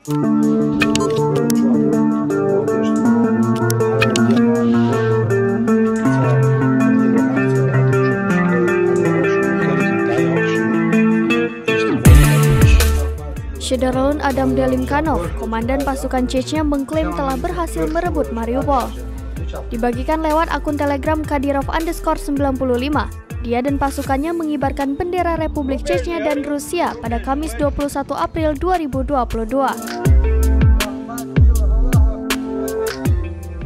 Shederlon Adam Delimkanov, komandan pasukan Chechnya, mengklaim telah berhasil merebut Mariupol. Dibagikan lewat akun Telegram Kadyrov_95, dia dan pasukannya mengibarkan bendera Republik Chechnya dan Rusia pada Kamis 21 April 2022.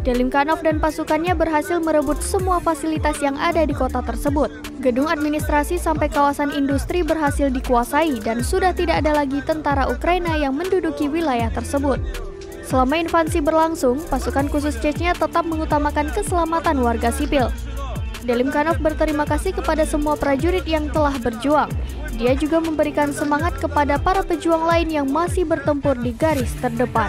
Delimkanov dan pasukannya berhasil merebut semua fasilitas yang ada di kota tersebut. Gedung administrasi sampai kawasan industri berhasil dikuasai dan sudah tidak ada lagi tentara Ukraina yang menduduki wilayah tersebut. Selama invasi berlangsung, pasukan khusus Chechnya tetap mengutamakan keselamatan warga sipil. Delimkanov berterima kasih kepada semua prajurit yang telah berjuang. Dia juga memberikan semangat kepada para pejuang lain yang masih bertempur di garis terdepan.